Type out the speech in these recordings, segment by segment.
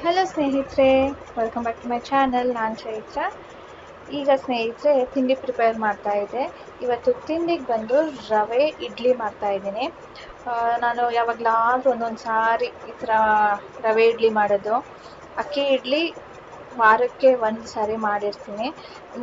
Hello ಸ್ನೇಹಿತರೆ, welcome back to my channel. ನಾನು ಚೈತ್ರ. ಈಗ ಸ್ನೇಹಿತರೆ ತಿಂಡಿ ಪ್ರಿಪೇರ್ ಮಾಡ್ತಾ ಇದ್ದೆ. ಇವತ್ತು ತಿಂಡಿಗೆ ಬಂದು ರವೆ ಇಡ್ಲಿ ಮಾಡ್ತಾ ಇದ್ದೀನಿ. ನಾನು ಯಾವಾಗಲಾದ್ರೂ ಒಂದೊಂದು ಸಾರಿ ಈ ಥರ ರವೆ ಇಡ್ಲಿ ಮಾಡೋದು. ಅಕ್ಕಿ ಇಡ್ಲಿ ವಾರಕ್ಕೆ ಒಂದು ಸಾರಿ ಮಾಡಿರ್ತೀನಿ.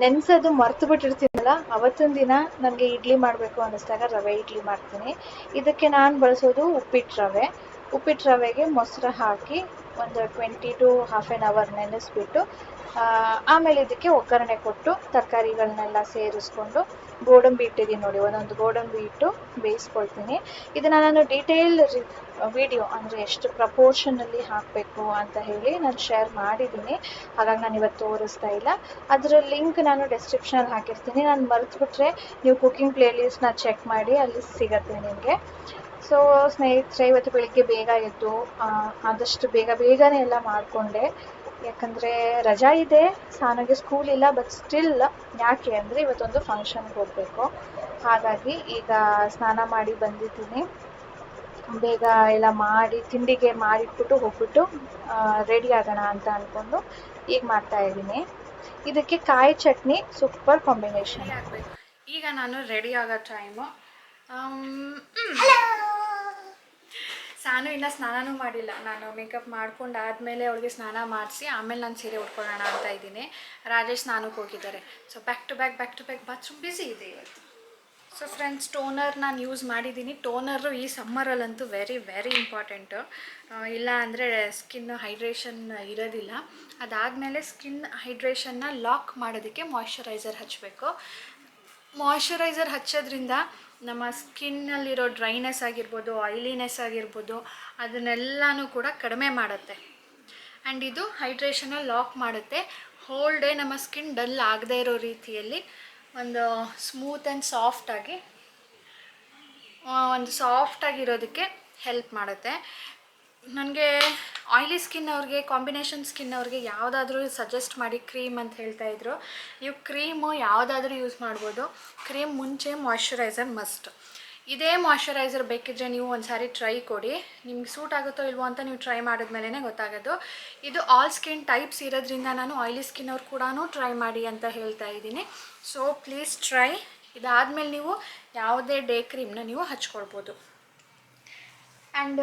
ನೆನೆಸೋದು ಮರ್ತು ಬಿಟ್ಟಿರ್ತೀನಲ್ಲ, ಅವತ್ತೊಂದು ದಿನ ನನಗೆ ಇಡ್ಲಿ ಮಾಡಬೇಕು ಅನ್ನಿಸ್ದಾಗ ರವೆ ಇಡ್ಲಿ ಮಾಡ್ತೀನಿ. ಇದಕ್ಕೆ ನಾನು ಬಳಸೋದು ಉಪ್ಪಿಟ್ಟು ರವೆಗೆ ಮೊಸರು ಹಾಕಿ ಒಂದು 20 to ಹಾಫ್ ಆನ್ ಅವರ್ ನೆನೆಸ್ಬಿಟ್ಟು ಆಮೇಲೆ ಇದಕ್ಕೆ ಒಗ್ಗರಣೆ ಕೊಟ್ಟು ತರಕಾರಿಗಳನ್ನೆಲ್ಲ ಸೇರಿಸ್ಕೊಂಡು ಗೋಡಂಬಿ ಇಟ್ಟಿದ್ದೀನಿ ನೋಡಿ, ಒಂದೊಂದು ಗೋಡಂಬಿ ಇಟ್ಟು ಬೇಯಿಸ್ಕೊಳ್ತೀನಿ. ಇದನ್ನು ನಾನು ಡೀಟೇಲ್ ವಿಡಿಯೋ ಅಂದರೆ ಎಷ್ಟು ಪ್ರಪೋರ್ಷನಲ್ಲಿ ಹಾಕಬೇಕು ಅಂತ ಹೇಳಿ ನಾನು ಶೇರ್ ಮಾಡಿದ್ದೀನಿ. ಹಾಗಾಗಿ ನಾನು ಇವತ್ತು ತೋರಿಸ್ತಾ ಇಲ್ಲ. ಅದರ ಲಿಂಕ್ ನಾನು ಡಿಸ್ಕ್ರಿಪ್ಷನಲ್ಲಿ ಹಾಕಿರ್ತೀನಿ. ನಾನು ಮರೆತುಬಿಟ್ರೆ ನೀವು ಕುಕ್ಕಿಂಗ್ ಪ್ಲೇಲಿಸ್ಟ್ನ ಚೆಕ್ ಮಾಡಿ, ಅಲ್ಲಿ ಸಿಗುತ್ತೆ ನಿಮಗೆ. ಸೊ ಸ್ನೇಹಿತರೆ, ಇವತ್ತು ಬೆಳಿಗ್ಗೆ ಬೇಗ ಎದ್ದು ಆದಷ್ಟು ಬೇಗನೆ ಎಲ್ಲ ಮಾಡಿಕೊಂಡೆ. ಯಾಕಂದರೆ ರಜಾ ಇದೆ, ಸಾನುಗೆ ಸ್ಕೂಲ್ ಇಲ್ಲ. ಬಟ್ ಸ್ಟಿಲ್ ಯಾಕೆ ಅಂದರೆ ಇವತ್ತೊಂದು ಫಂಕ್ಷನ್ಗೆ ಹೋಗಬೇಕು. ಹಾಗಾಗಿ ಈಗ ಸ್ನಾನ ಮಾಡಿ ಬಂದಿದ್ದೀನಿ. ಬೇಗ ಎಲ್ಲ ಮಾಡಿ ತಿಂಡಿಗೆ ಮಾಡಿಟ್ಬಿಟ್ಟು ಹೋಗ್ಬಿಟ್ಟು ರೆಡಿ ಆಗೋಣ ಅಂತ ಅಂದ್ಕೊಂಡು ಈಗ ಮಾಡ್ತಾಯಿದ್ದೀನಿ. ಇದಕ್ಕೆ ಕಾಯಿ ಚಟ್ನಿ ಸೂಪರ್ ಕಾಂಬಿನೇಷನ್ ಆಗಬೇಕು. ಈಗ ನಾನು ರೆಡಿ ಆಗೋ ಟೈಮು. ಸಾನು ಇನ್ನೂ ಸ್ನಾನನೂ ಮಾಡಿಲ್ಲ. ನಾನು ಮೇಕಪ್ ಮಾಡ್ಕೊಂಡು ಆದಮೇಲೆ ಅವಳಿಗೆ ಸ್ನಾನ ಮಾಡಿಸಿ ಆಮೇಲೆ ನಾನು ಸೀರೆ ಉಟ್ಕೊಳ್ಳೋಣ ಅಂತ ಇದ್ದೀನಿ. ರಾಜೇಶ್ ಸ್ನಾನಕ್ಕೆ ಹೋಗಿದ್ದಾರೆ. So back to back bathroom busy ಇದೆ ಇವತ್ತು. ಸೊ ಫ್ರೆಂಡ್ಸ್, ಟೋನರ್ ನಾನು ಯೂಸ್ ಮಾಡಿದ್ದೀನಿ. ಟೋನರು ಈ ಸಮ್ಮರಲ್ಲಂತೂ ವೆರಿ ಇಂಪಾರ್ಟೆಂಟು. ಇಲ್ಲ ಅಂದರೆ ಸ್ಕಿನ್ ಹೈಡ್ರೇಷನ್ ಇರೋದಿಲ್ಲ. ಅದಾದಮೇಲೆ ಸ್ಕಿನ್ ಹೈಡ್ರೇಷನ್ನ ಲಾಕ್ ಮಾಡೋದಕ್ಕೆ ಮಾಯ್ಶ್ಚರೈಸರ್ ಹಚ್ಚಬೇಕು. ಮಾಯ್ಶ್ಚರೈಸರ್ ಹಚ್ಚೋದ್ರಿಂದ ನಮ್ಮ ಸ್ಕಿನ್ನಲ್ಲಿರೋ ಡ್ರೈನೆಸ್ ಆಗಿರ್ಬೋದು, ಆಯಿಲಿನೆಸ್ ಆಗಿರ್ಬೋದು, ಅದನ್ನೆಲ್ಲನೂ ಕೂಡ ಕಡಿಮೆ ಮಾಡುತ್ತೆ. ಆ್ಯಂಡ್ ಇದು ಹೈಡ್ರೇಷನ್ನ ಲಾಕ್ ಮಾಡುತ್ತೆ. ಹೋಲ್ ಡೇ ನಮ್ಮ ಸ್ಕಿನ್ ಡಲ್ ಆಗದೇ ಇರೋ ರೀತಿಯಲ್ಲಿ ಒಂದು ಸ್ಮೂತ್ ಆ್ಯಂಡ್ ಸಾಫ್ಟಾಗಿರೋದಕ್ಕೆ ಹೆಲ್ಪ್ ಮಾಡುತ್ತೆ. ನನಗೆ ಆಯಿಲಿ ಸ್ಕಿನ್ ಅವ್ರಿಗೆ, ಕಾಂಬಿನೇಷನ್ ಸ್ಕಿನ್ ಅವ್ರಿಗೆ ಯಾವುದಾದ್ರೂ ಸಜೆಸ್ಟ್ ಮಾಡಿ ಕ್ರೀಮ್ ಅಂತ ಹೇಳ್ತಾಯಿದ್ರು. ನೀವು ಕ್ರೀಮು ಯಾವುದಾದ್ರೂ ಯೂಸ್ ಮಾಡ್ಬೋದು. ಕ್ರೀಮ್ ಮುಂಚೆ ಮಾಯ್ಶ್ಚರೈಸರ್ ಮಸ್ಟ್. ಇದೇ ಮಾಯ್ಶ್ಚರೈಸರ್ ಬೇಕಿದ್ದರೆ ನೀವು ಒಂದು ಸಾರಿ ಟ್ರೈ ಕೊಡಿ. ನಿಮ್ಗೆ ಸೂಟ್ ಆಗುತ್ತೋ ಇಲ್ವೋ ಅಂತ ನೀವು ಟ್ರೈ ಮಾಡಿದ್ಮೇಲೆ ಗೊತ್ತಾಗೋದು. ಇದು ಆಲ್ ಸ್ಕಿನ್ ಟೈಪ್ಸ್ ಇರೋದ್ರಿಂದ ನಾನು ಆಯಿಲಿ ಸ್ಕಿನ್ ಅವ್ರು ಕೂಡ ಟ್ರೈ ಮಾಡಿ ಅಂತ ಹೇಳ್ತಾ ಇದ್ದೀನಿ. So please try. ಇದಾದಮೇಲೆ ನೀವು ಯಾವುದೇ ಡೇ ಕ್ರೀಮ್ನ ನೀವು ಹಚ್ಕೊಳ್ಬೋದು. ಆ್ಯಂಡ್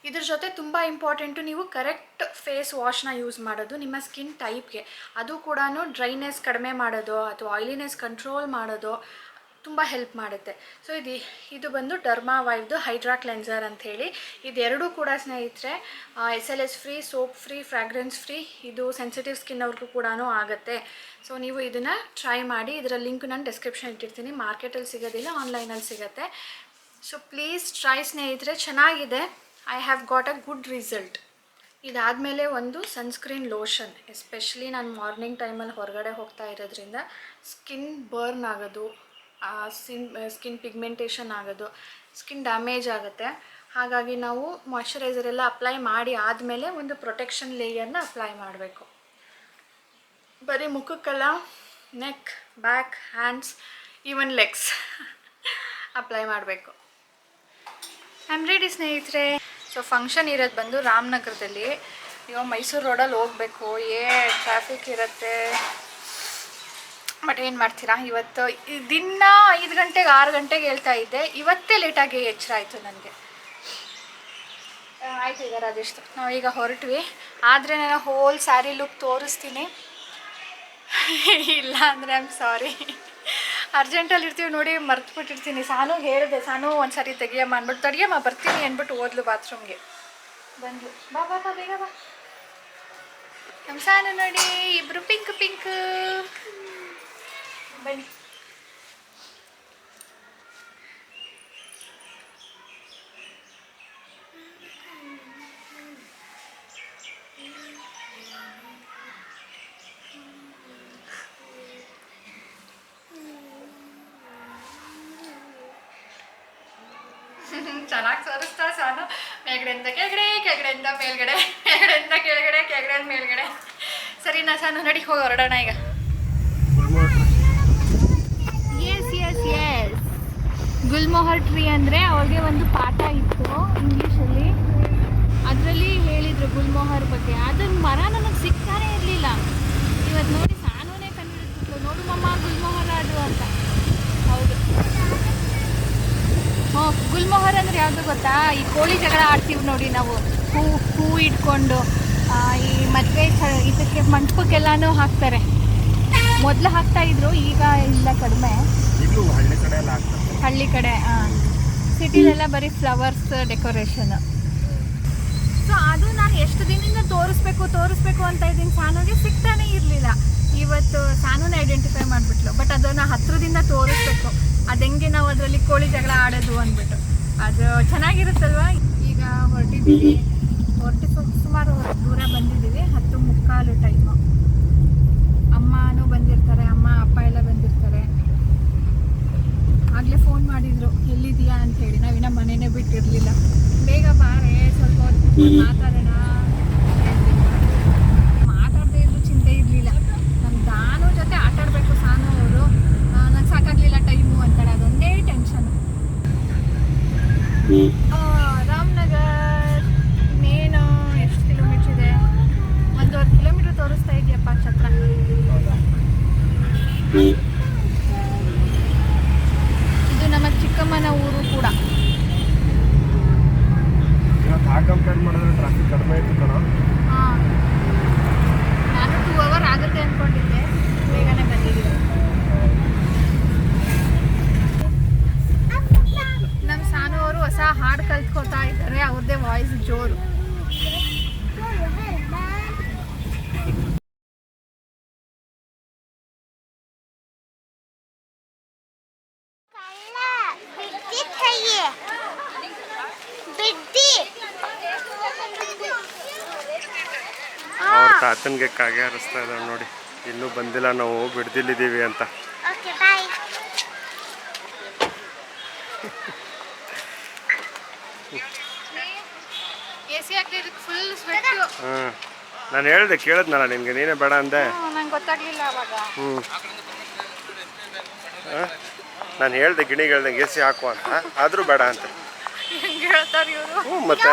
ಇದ್ರ ಜೊತೆ ತುಂಬ ಇಂಪಾರ್ಟೆಂಟು, ನೀವು ಕರೆಕ್ಟ್ ಫೇಸ್ ವಾಶ್ನ ಯೂಸ್ ಮಾಡೋದು ನಿಮ್ಮ ಸ್ಕಿನ್ ಟೈಪ್ಗೆ. ಅದು ಕೂಡ ಡ್ರೈನೆಸ್ ಕಡಿಮೆ ಮಾಡೋದು ಅಥವಾ ಆಯಿಲಿನೆಸ್ ಕಂಟ್ರೋಲ್ ಮಾಡೋದು ತುಂಬ ಹೆಲ್ಪ್ ಮಾಡುತ್ತೆ. ಸೊ ಇದು ಬಂದು ಡರ್ಮಾವೈವ್ದು ಹೈಡ್ರಾ ಕ್ಲೆನ್ಸರ್ ಅಂಥೇಳಿ. ಇದೆರಡೂ ಕೂಡ ಸ್ನೇಹಿತರೆ SLS free, soap free, fragrance free. ಇದು ಸೆನ್ಸಿಟಿವ್ ಸ್ಕಿನ್ ಅವ್ರಿಗೂ ಕೂಡ ಆಗುತ್ತೆ. ಸೊ ನೀವು ಇದನ್ನು ಟ್ರೈ ಮಾಡಿ. ಇದರ ಲಿಂಕ್ ನಾನು ಡಿಸ್ಕ್ರಿಪ್ಷನ್ ಇಟ್ಟಿರ್ತೀನಿ. ಮಾರ್ಕೆಟಲ್ಲಿ ಸಿಗೋದಿಲ್ಲ, ಆನ್ಲೈನಲ್ಲಿ ಸಿಗುತ್ತೆ. ಸೊ ಪ್ಲೀಸ್ ಟ್ರೈ ಸ್ನೇಹಿತರೆ, ಚೆನ್ನಾಗಿದೆ. I have got a good result. ಇದಾದಮೇಲೆ ಒಂದು ಸನ್ಸ್ಕ್ರೀನ್ ಲೋಷನ್. ಎಸ್ಪೆಷಲಿ ನಾನು ಮಾರ್ನಿಂಗ್ ಟೈಮಲ್ಲಿ ಹೊರಗಡೆ ಹೋಗ್ತಾ ಇರೋದ್ರಿಂದ ಸ್ಕಿನ್ ಬರ್ನ್ ಆಗೋದು, ಸ್ಕಿನ್ ಪಿಗ್ಮೆಂಟೇಷನ್ ಆಗೋದು, ಸ್ಕಿನ್ ಡ್ಯಾಮೇಜ್ ಆಗುತ್ತೆ. ಹಾಗಾಗಿ ನಾವು ಮಾಯ್ಶ್ಚರೈಸರ್ ಎಲ್ಲ ಅಪ್ಲೈ ಮಾಡಿ ಆದಮೇಲೆ ಒಂದು ಪ್ರೊಟೆಕ್ಷನ್ ಲೇಯರ್ನ ಅಪ್ಲೈ ಮಾಡಬೇಕು. ಬರೀ ಮುಖಕ್ಕೆಲ್ಲ, neck, back, hands, even legs apply ಮಾಡಬೇಕು. ಐ ಆಮ್ ರೆಡಿ ಸ್ನೇಹಿತರೆ. ಸೊ ಫಂಕ್ಷನ್ ಇರೋದು ಬಂದು ರಾಮನಗರದಲ್ಲಿ. ಇವಾಗ ಮೈಸೂರು ರೋಡಲ್ಲಿ ಹೋಗಬೇಕು. ಟ್ರಾಫಿಕ್ ಇರುತ್ತೆ. ಬಟ್ ಏನು ಮಾಡ್ತೀರಾ, ಇವತ್ತು ದಿನ 5 ಗಂಟೆಗೆ 6 ಗಂಟೆಗೆ ಹೇಳ್ತಾ ಇದ್ದೆ. ಇವತ್ತೇ ಲೇಟಾಗಿ ಎಚ್ಚರ ಆಯಿತು ನನಗೆ. ಆಯಿತು, ಈಗ ಅದೆಷ್ಟು ನಾವು ಈಗ ಹೊರಟ್ವಿ. ಆದರೆ ನಾನು ಹೋಲ್ ಸ್ಯಾರಿ ಲುಕ್ ತೋರಿಸ್ತೀನಿ. ಇಲ್ಲ ಅಂದರೆ ಐ ಆಮ್ ಸಾರಿ. ಅರ್ಜೆಂಟಲ್ಲಿ ಇರ್ತೀವಿ ನೋಡಿ, ಮರ್ತುಬಿಟ್ಟಿರ್ತೀನಿ. ಸಾನು ಹೇಳಿದೆ, ಸಾನು ಒಂದು ಸಾರಿ ತೆಗಿಯಮ್ಮ ಅಂದ್ಬಿಟ್ಟು, ತಡಿಯಮ್ಮ ಬರ್ತೀನಿ ಅಂದ್ಬಿಟ್ಟು ಓದ್ಲು ಬಾತ್ರೂಮ್ಗೆ. ಬಂದು ಬಾ ಬೇಗ ಬಾ. ನಮ್ಮ ಸಾನು ನೋಡಿ, ಇಬ್ಬರು ಪಿಂಕ್ ಬನ್ನಿ. ಚೆನ್ನಾಗಿ ತೋರಿಸ್ತಾ ಸಾನು. ಮೇಲ್ಗಡೆಯಿಂದ ಕೆಳಗಡೆ, ಕೆಳಗಡೆಯಿಂದ ಮೇಲ್ಗಡೆ, ಮೇಲ್ಗಡೆಯಿಂದ ಕೆಳಗಡೆ, ಕೆಳಗಡೆಯಿಂದ ಮೇಲ್ಗಡೆ. ಸರಿನಾ ಸಾನು, ನಡಿ ಹೋಗಿ ಹೊರಡೋಣ ಈಗ. ಎಸ್ ಗುಲ್ಮೋಹರ್ ಟ್ರೀ ಅಂದರೆ ಅವ್ರಿಗೆ ಒಂದು ಪಾಠ ಇತ್ತು ಇಂಗ್ಲೀಷಲ್ಲಿ. ಅದರಲ್ಲಿ ಹೇಳಿದರು ಗುಲ್ಮೋಹರ್ ಬಗ್ಗೆ. ಅದನ್ನು ಯಾವುದು ಗೊತ್ತಾ, ಈ ಕೋಳಿ ಜಗಳ ಆಡ್ತೀವಿ ನೋಡಿ ನಾವು, ಹೂ ಇಟ್ಕೊಂಡು ಈ ಮದುವೆ ಇದಕ್ಕೆ ಮಂಟಪಕ್ಕೆಲ್ಲಾನು ಹಾಕ್ತಾರೆ. ಮೊದಲು ಹಾಕ್ತಾ ಇದ್ರು, ಈಗ ಇಲ್ಲ, ಕಡಿಮೆ. ಹಳ್ಳಿ ಕಡೆ ಸಿಟಿಲೆಲ್ಲ ಬರೀ ಫ್ಲವರ್ಸ್ ಡೆಕೋರೇಷನ್. ಸೊ ಅದು ನಾನು ಎಷ್ಟು ದಿನದಿಂದ ತೋರಿಸ್ಬೇಕು ಅಂತ ಇದ್ದೀನಿ. ಸಾನುಗೆ ಸಿಗ್ತಾನೆ ಇರಲಿಲ್ಲ. ಇವತ್ತು ಸಾನುನ ಐಡೆಂಟಿಫೈ ಮಾಡಿಬಿಟ್ಲು. ಬಟ್ ಅದನ್ನು ಹತ್ರದಿಂದ ತೋರಿಸ್ಬೇಕು, ಅದು ಹೆಂಗೆ ನಾವು ಅದರಲ್ಲಿ ಕೋಳಿ ಜಗಳ ಆಡೋದು ಅಂದ್ಬಿಟ್ಟು. ಅದು ಚೆನ್ನಾಗಿರುತ್ತಲ್ವ. ಈಗ ಹೊರಟಿದ್ದೀವಿ, ಸುಮಾರು ದೂರ ಬಂದಿದ್ದೀವಿ. 10:45 ಟೈಮು. ಅಮ್ಮನೂ ಬಂದಿರ್ತಾರೆ, ಅಮ್ಮ ಅಪ್ಪ ಎಲ್ಲ ಬಂದಿರ್ತಾರೆ. ಆಗಲೇ ಫೋನ್ ಮಾಡಿದರು ಎಲ್ಲಿದೆಯಾ ಅಂಥೇಳಿ. ನಾವಿನ್ನ ಮನೆಯೇ ಬಿಟ್ಟಿರಲಿಲ್ಲ. ಬೇಗ ಬಾರೆ, ಸ್ವಲ್ಪ ಹೊತ್ತು ಮಾತಾಡೋಣ. ಮಾತಾಡದೇ ಇದ್ರು ಚಿಂತೆ ಇರಲಿಲ್ಲ. ನಮ್ಮ ಸಾನು ಜೊತೆ ಆಟಾಡಬೇಕು. ಸಾನು ಅವರು ನಂಗೆ ಸಾಕಾಗಲಿಲ್ಲ ಟೈಮು ಅಂತಾಳೆ, ಅದೊಂದೇ ಟೆನ್ಷನು. ರಾಮನಗರ್ ಇನ್ನೇನು ಎಷ್ಟು ಕಿಲೋಮೀಟ್ರ್ ಇದೆ? 1.5 ಕಿಲೋಮೀಟ್ರ್ ತೋರಿಸ್ತಾ ಇದೆಯಪ್ಪ ಛತ್ರ. ಇದು ನಮ್ಮ ಚಿಕ್ಕಮ್ಮನ ಊರು ಕೂಡ. ಕಂಪೇರ್ ಮಾಡಿದ್ರೆ ಟ್ರಾಫಿಕ್ ಕಡಿಮೆ ಇತ್ತು ಕಣ. ಹಾಂ, ನಾನು 2 ಅವರ್ ಆಗುತ್ತೆ ಅಂದ್ಕೊಂಡಿದ್ದೆ, ಬೇಗನೆ ಬಂದಿದ್ದೀವಿ. ನಮ್ಮ ಸಾನು ಅವರು ಹೊಸ ಹಾಡು ಕಲ್ತ್ಕೊಳ್ತಾ ಇದ್ದಾರೆ. ಅವ್ರದ್ದೇ ವಾಯ್ಸ್ ಜೋರು. ಅವ್ರ ತಾತನಿಗೆ ಕಾಗೆ ಹರಿಸ್ತಾ ಇದ್ದಾವೆ ನೋಡಿ. ಇನ್ನೂ ಬಂದಿಲ್ಲ, ನಾವು ಬಿಡ್ದಿಲ್ಲಿದ್ದೀವಿ ಅಂತ. ಹಾಂ, ನಾನು ಹೇಳಿದೆ, ಕೇಳಿದ್ನಲ್ಲ ನಿನಗೆ, ನೀನೇ ಬೇಡ ಅಂದೆ. ನಂಗೆ ಗೊತ್ತಾಗ್ಲಿಲ್ಲ ಅವಾಗ. ನಾನು ಹೇಳ್ದೆ, ಗಿಣಿಗೆ ಹೇಳ್ದಂಗೆ AC ಹಾಕು ಅಂತ, ಆದರೂ ಬೇಡ ಅಂತ. ಮತ್ತೆ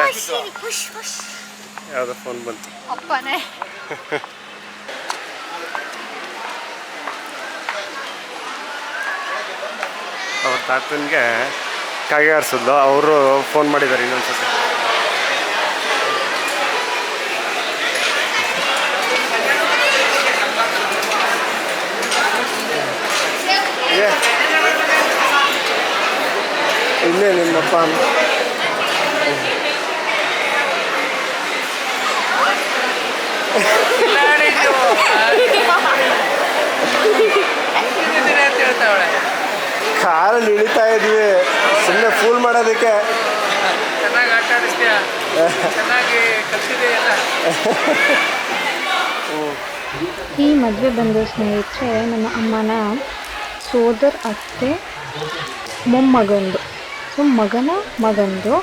ಯಾವುದೋ ಫೋನ್ ಬಂತು. ಅಪ್ಪನೇ ಅವ್ರ ತಾತನಿಗೆ ಕಾಗೆ ಹಾರಿಸಿದ್ಲು. ಅವರು ಫೋನ್ ಮಾಡಿದ್ದಾರೆ ಇನ್ನೊಂದ್ಸತಿ. ಇನ್ನೇ ನಿಮ್ಮಪ್ಪ ಕಾರಲ್ಲಿ ಇಳಿತಾ ಇದ್ವಿ, ಸುಮ್ಮನೆ ಫೂಲ್ ಮಾಡೋದಕ್ಕೆ. ಚೆನ್ನಾಗಿ ಆಟ ಆಡಿಸ್ತೀಯ, ಚೆನ್ನಾಗಿ ಕಲಿಸಿದೆ ಎಲ್ಲ. ಈ ಮದುವೆ ಬಂದು ಸ್ನೇಹಿತರೆ ನಮ್ಮ ಅಮ್ಮನ ಸೋದರ ಅತ್ತೆ ಮೊಮ್ಮಗಂದು. ಸೊ ಮಗಂದು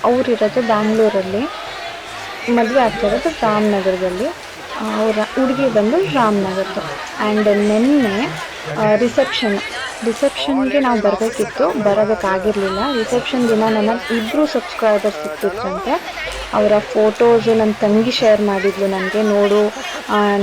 ಅವರಿರೋದು ಬ್ಯಾಂಗ್ಳೂರಲ್ಲಿ, ಮದುವೆ ಆಗ್ತಿರೋದು ರಾಮನಗರದಲ್ಲಿ. ಅವರ ಹುಡುಗಿ ಬಂದು ರಾಮನಗರದ್ದು. ಆ್ಯಂಡ್ ನಿನ್ನೆ ರಿಸೆಪ್ಷನ್ಗೆ ನಾವು ಬರೋದಕ್ಕಾಗಿರಲಿಲ್ಲ. ರಿಸೆಪ್ಷನ್ ದಿನ ನನ್ನ 2 ಸಬ್ಸ್ಕ್ರೈಬರ್ಸ್ ಸಿಕ್ತಿದ್ರಂತೆ. ಅವರ ಫೋಟೋಸು ನನ್ನ ತಂಗಿ ಶೇರ್ ಮಾಡಿದ್ಲು ನನಗೆ. ನೋಡು,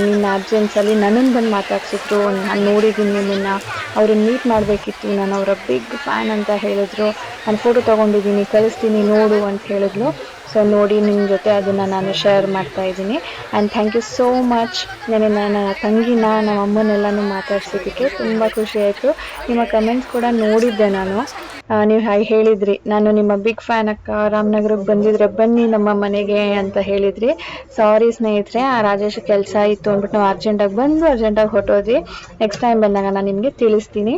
ನಿನ್ನ ಅಬ್ಸೆನ್ಸಲ್ಲಿ ನನ್ನನ್ನು ಬಂದು ಮಾತಾಡ್ಸಿದ್ರು, ನಾನು ನೋಡಿದ್ದೀನಿ ನಿಮ್ಮನ್ನು, ಅವ್ರನ್ನ ಮೀಟ್ ಮಾಡಬೇಕಿತ್ತು, ನಾನು ಅವರ ಬಿಗ್ ಫ್ಯಾನ್ ಅಂತ ಹೇಳಿದ್ರು. ನಾನು ಫೋಟೋ ತೊಗೊಂಡಿದ್ದೀನಿ, ಕಳಿಸ್ತೀನಿ ನೋಡು ಅಂತ ಹೇಳಿದ್ಲು. ಸೊ ನೋಡಿ, ನಿಮ್ಮ ಜೊತೆ ಅದನ್ನು ನಾನು ಶೇರ್ ಮಾಡ್ತಾಯಿದ್ದೀನಿ. And thank you so much. ನನ್ನ ತಂಗಿನ, ನಮ್ಮ ಅಮ್ಮನೆಲ್ಲನೂ ಮಾತಾಡ್ಸಿದ್ದಕ್ಕೆ ತುಂಬ ಖುಷಿ ಆಯಿತು. ನಿಮ್ಮ ಕಮೆಂಟ್ಸ್ ಕೂಡ ನೋಡಿದ್ದೆ ನಾನು. ನೀವು ಹೇಳಿದ್ರಿ, ನಾನು ನಿಮ್ಮ ಬಿಗ್ ಫ್ಯಾನ್ ಅಕ್ಕ, ರಾಮನಗರಕ್ಕೆ ಬಂದಿದ್ರೆ ಬನ್ನಿ ನಮ್ಮ ಮನೆಗೆ ಅಂತ ಹೇಳಿದ್ರಿ. ಸಾರಿ ಸ್ನೇಹಿತರೆ, ಆ ರಾಜೇಶ್ ಕೆಲಸ ಇತ್ತು ಅಂದ್ಬಿಟ್ಟು ನಾವು ಅರ್ಜೆಂಟಾಗಿ ಹೊರಟೋದ್ವಿ. ನೆಕ್ಸ್ಟ್ ಟೈಮ್ ಬಂದಾಗ ನಾನು ನಿಮಗೆ ತಿಳಿಸ್ತೀನಿ,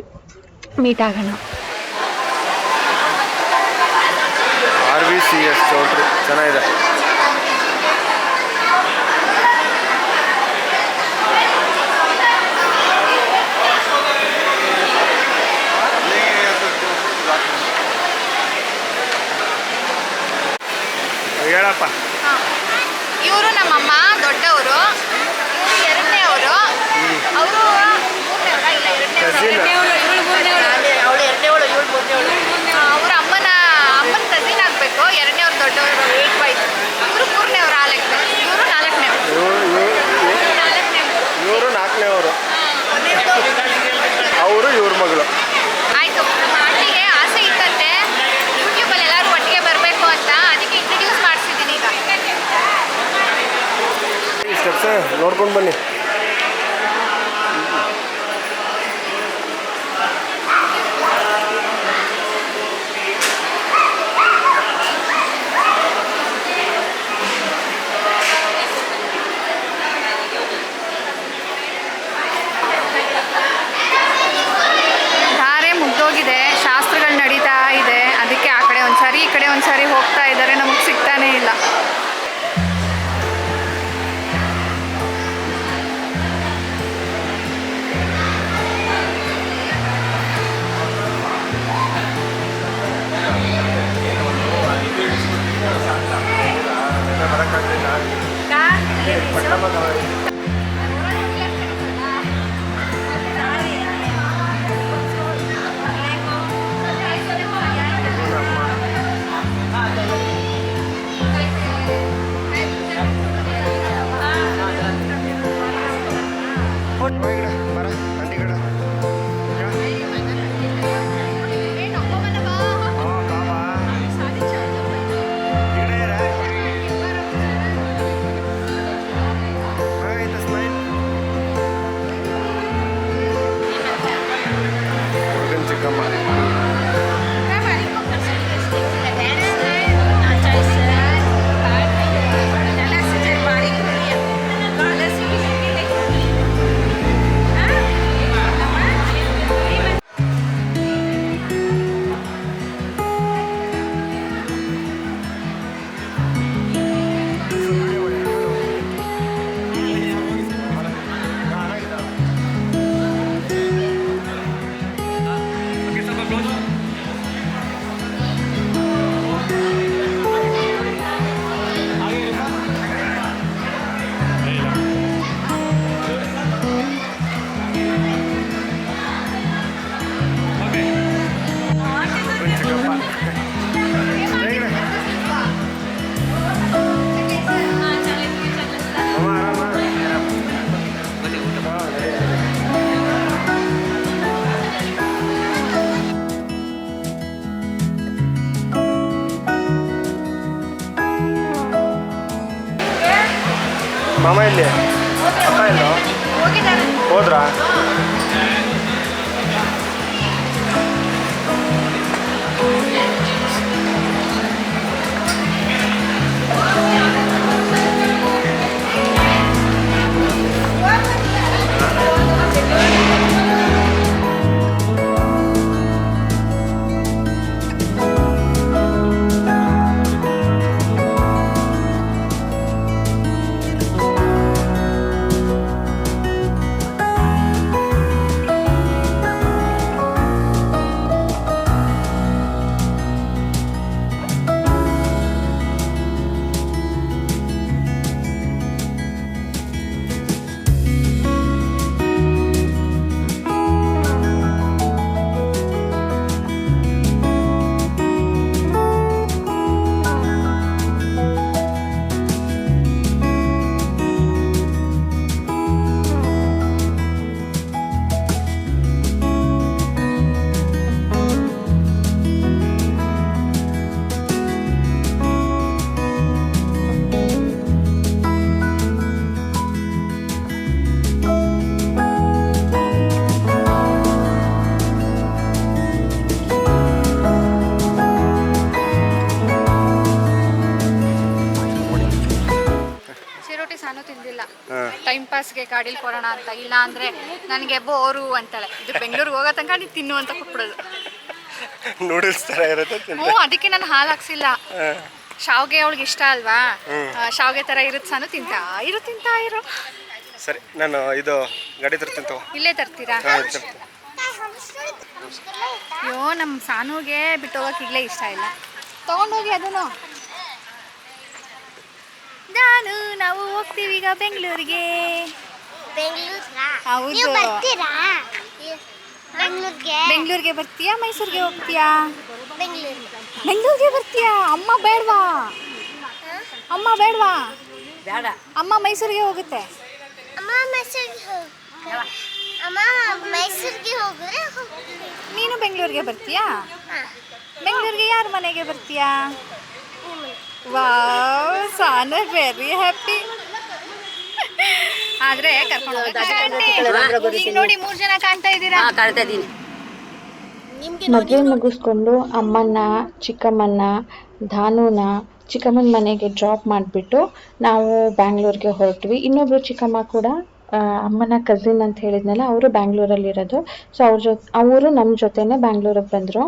ಮೀಟ್ ಆಗೋಣ. RVCS ಚೌಟ್ರಿ ಚೆನ್ನಾಗಿದೆ. ಹೇಳಪ್ಪ. ಇವರು ನಮ್ಮಮ್ಮ ದೊಡ್ಡವರು, ಎರಡನೇ ಅವರು ಅವ್ರ ಅಮ್ಮನ ಕಸಿನ್ ಆಗಬೇಕು. ಎರಡನೇ ಅವ್ರು ದೊಡ್ಡವರು, 8 ವಯಸ್ಸು. ಇವರು 3ನೇವ್ರು, ಇವರು 4ನೇವ್ರು. ಇವರು 4ನೇವರು, ಅವರು ಇವ್ರ ಮಗಳು. ಆಯಿತು. ನಮ್ಮ ಆಂಟಿಗೆ ಆಸೆ ಇತ್ತಂತೆ ಯೂಟ್ಯೂಬಲ್ಲಿ ಸ್ಟೆಪ್ಸ್ ನೋಡ್ಕೊಂಡು ಬನ್ನಿ. ಧಾರೆ ಮುಗ್ದೋಗಿದೆ, ಶಾಸ್ತ್ರಗಳು ನಡೀತಾ ಇದೆ, ಅದಕ್ಕೆ ಆ ಕಡೆ ಒಂದ್ಸಾರಿ ಈ ಕಡೆ ಒಂದ್ಸಾರಿ ಹೋಗ್ತಾ ಇದ್ದಾರೆ, ನಮಗೆ ಸಿಗ್ತಾನೇ ಇಲ್ಲ. ಮಾಮ ಇಲ್ಲಿ ಅಪ್ಪ ಎಲ್ಲೋ ಹೋದ್ರಾ? ಟೈಮ್ ಪಾಸ್ಗೆ ಗಾಡೀಲಿ ಕೊಡೋಣ ಅಂತ, ಇಲ್ಲ ಅಂದರೆ ನನಗೆ ಬೋರು ಅಂತಾಳೆ. ಇದು ಬೆಂಗಳೂರಿಗೆ ಹೋಗೋ ತನಕ ನೀನು ತಿನ್ನು ಅಂತ ಕೊಟ್ಬಿಡೋದು. ನೂಡಲ್ಸ್ ಥರ ಇರುತ್ತೆ. ಹ್ಞೂ, ಅದಕ್ಕೆ ನಾನು ಹಾಲು ಹಾಕ್ಸಿಲ್ಲ. ಶಾವ್ಗೆ ಅವಳಿಗೆ ಇಷ್ಟ ಅಲ್ವಾ, ಶಾವ್ಗೆ ಥರ ಇರುತ್ತೆ. ಸಾನು ತಿಂತಾ ಇರು. ಸರಿ, ನಾನು ಇದು ಗಾಡಿ ತರ್ತೀನಿ ತಗೋ. ಇಲ್ಲೇ ತರ್ತೀರಾ? ಅಯ್ಯೋ, ನಮ್ಮ ಸಾನುಗೆ ಬಿಟ್ಟು ಹೋಗೋಕೆ ಈಗಲೇ ಇಷ್ಟ ಇಲ್ಲ. ತೊಗೊಂಡೋಗಿ ಅದನ್ನು. ನಾವು ಹೋಗ್ತೀವಿ ಈಗ ಬೆಂಗಳೂರಿಗೆ. ಹೌದು. ಬೆಂಗಳೂರಿಗೆ ಬರ್ತೀಯಾ, ಮೈಸೂರಿಗೆ ಹೋಗ್ತೀಯಾ? ಬೆಂಗಳೂರಿಗೆ ಬರ್ತೀಯಾ? ಅಮ್ಮ ಬೇಡವಾ? ಅಮ್ಮ ಮೈಸೂರಿಗೆ ಹೋಗುತ್ತೆ. ನೀನು ಬೆಂಗಳೂರಿಗೆ ಬರ್ತೀಯಾ? ಬೆಂಗಳೂರಿಗೆ ಯಾರ ಮನೆಗೆ ಬರ್ತೀಯಾ? ವಾವ್, ಸಾನು ವೆರಿ ಹ್ಯಾಪಿ. ಆದ್ರೆ ಕರ್ಕೊಂಡು ಈಗ ನೋಡಿ 3 ಜನ ಕಾಣ್ತಾ ಇದ್ದೀರಾ. ಕಾಣ್ತಾ ಇದ್ದೀನಿ. ಮದುವೆ ಮುಗಿಸ್ಕೊಂಡು ಅಮ್ಮನ್ನ ಚಿಕ್ಕಮ್ಮನ್ನ ಧಾನುನ ಚಿಕ್ಕಮ್ಮನ ಮನೆಗೆ ಡ್ರಾಪ್ ಮಾಡಿಬಿಟ್ಟು ನಾವು ಬ್ಯಾಂಗ್ಳೂರ್ಗೆ ಹೊರಟ್ವಿ. ಇನ್ನೊಬ್ರು ಚಿಕ್ಕಮ್ಮ ಕೂಡ ಅಮ್ಮನ ಕಸಿನ್ ಅಂತ ಹೇಳಿದ್ನಲ್ಲ, ಅವರು ಬ್ಯಾಂಗ್ಳೂರಲ್ಲಿರೋದು. ಸೊ ಅವರು ನಮ್ಮ ಜೊತೆನೇ ಬ್ಯಾಂಗ್ಳೂರಿಗೆ ಬಂದರು.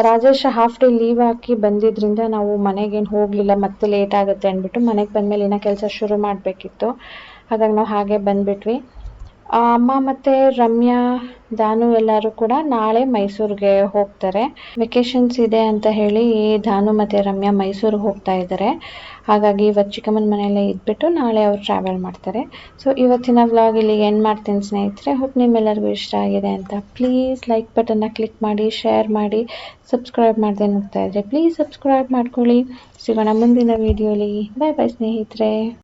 ರಾಜೇಶ್ ಹಾಫ್ ಡೇ ಲೀವ್ ಹಾಕಿ ಬಂದಿದ್ದರಿಂದ ನಾವು ಮನೆಗೇನು ಹೋಗಲಿಲ್ಲ, ಮತ್ತೆ ಲೇಟ್ ಆಗುತ್ತೆ ಅಂದ್ಬಿಟ್ಟು ಮನೆಗೆ ಬಂದಮೇಲೆ ಇನ್ನೂ ಕೆಲಸ ಶುರು ಮಾಡಬೇಕಿತ್ತು. ಹಾಗಾಗಿ ನಾವು ಹಾಗೆ ಬಂದುಬಿಟ್ವಿ. ಅಮ್ಮ ಮತ್ತು ರಮ್ಯಾ ಧಾನು ಎಲ್ಲರೂ ಕೂಡ ನಾಳೆ ಮೈಸೂರಿಗೆ ಹೋಗ್ತಾರೆ. ವೆಕೇಷನ್ಸ್ ಇದೆ ಅಂತ ಹೇಳಿ ಧಾನು ಮತ್ತು ರಮ್ಯಾ ಮೈಸೂರಿಗೆ ಹೋಗ್ತಾ ಇದ್ದಾರೆ. ಹಾಗಾಗಿ ಇವತ್ತು ಚಿಕ್ಕಮ್ಮನ ಮನೆಯಲ್ಲೇ ಇದ್ಬಿಟ್ಟು ನಾಳೆ ಅವ್ರು ಟ್ರಾವೆಲ್ ಮಾಡ್ತಾರೆ. ಸೊ ಇವತ್ತಿನ ವ್ಲಾಗ್ ಇಲ್ಲಿ ಎಂಡ್ ಮಾಡ್ತೀನಿ ಸ್ನೇಹಿತರೆ. ಹೋಪ್ ನಿಮ್ಮೆಲ್ಲರಿಗೂ ಇಷ್ಟ ಆಗಿದೆ ಅಂತ. ಪ್ಲೀಸ್ ಲೈಕ್ ಬಟನ್ನ ಕ್ಲಿಕ್ ಮಾಡಿ, ಶೇರ್ ಮಾಡಿ, ಸಬ್ಸ್ಕ್ರೈಬ್ ಮಾಡದೆ ನೋಡ್ತಾ ಇದ್ರೆ ಪ್ಲೀಸ್ ಸಬ್ಸ್ಕ್ರೈಬ್ ಮಾಡ್ಕೊಳ್ಳಿ. ಸಿಗೋಣ ಮುಂದಿನ ವೀಡಿಯೋಲಿ. ಬಾಯ್ ಬಾಯ್ ಸ್ನೇಹಿತರೆ.